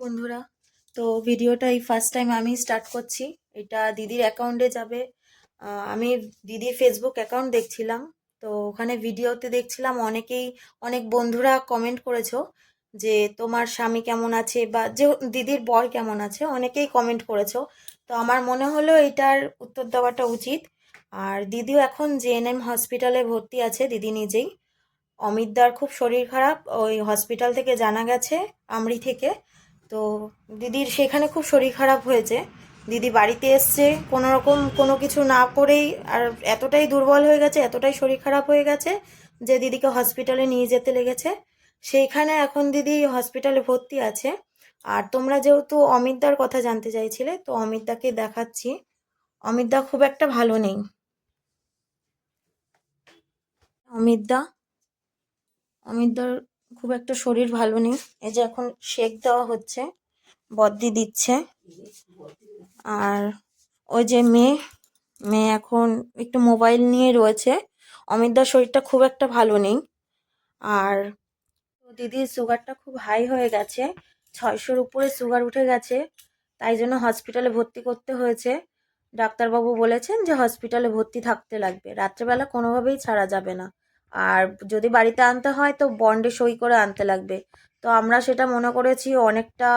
বন্ধুরা, তো ভিডিওটা এই ফার্স্ট টাইম আমি স্টার্ট করছি। এটা দিদির অ্যাকাউন্টে যাবে। আমি দিদির ফেসবুক অ্যাকাউন্ট দেখছিলাম, তো ওখানে ভিডিওতে দেখছিলাম অনেক বন্ধুরা কমেন্ট করেছো যে তোমার স্বামী কেমন আছে বা যে দিদির বর কেমন আছে, অনেকেই কমেন্ট করেছো। তো আমার মনে হলো এটার উত্তর দেওয়াটা উচিত। আর দিদিও এখন জেএনএম হসপিটালে ভর্তি আছে, দিদি নিজেই। অমিতদার খুব শরীর খারাপ, ওই হসপিটাল থেকে জানা গেছে, আমরি থেকে। তো দিদির সেখানে খুব শরীর খারাপ হয়েছে। দিদি বাড়িতে এসছে কোনো রকম কোনো কিছু না করেই, আর এতটাই দুর্বল হয়ে গেছে, এতটাই শরীর খারাপ হয়ে গেছে যে দিদিকে হসপিটালে নিয়ে যেতে লেগেছে। সেইখানে এখন দিদি হসপিটালে ভর্তি আছে। আর তোমরা যেহেতু অমিতদার কথা জানতে চাইছিলে, তো অমিতদাকে দেখাচ্ছি। অমিতদা খুব একটা ভালো নেই। অমিতদা অমিতদার খুব একটা শরীর ভালো নেই। এই যে এখন শেক দেওয়া হচ্ছে, বদ্যি দিচ্ছে। আর ওই যে মেয়ে মেয়ে এখন একটু মোবাইল নিয়ে রয়েছে। অমিতদার শরীরটা খুব একটা ভালো নেই। আর দিদির সুগারটা খুব হাই হয়ে গেছে, 600-র উপরে সুগার উঠে গেছে। তাই জন্য হসপিটালে ভর্তি করতে হয়েছে। ডাক্তারবাবু বলেছেন যে হসপিটালে ভর্তি থাকতে লাগবে, রাত্রেবেলা কোনোভাবেই ছাড়া যাবে না। আর যদি বাড়িতে আনতে হয় তো বন্ডে সই করে আনতে লাগবে। তো আমরা সেটা মনে করেছি অনেকটা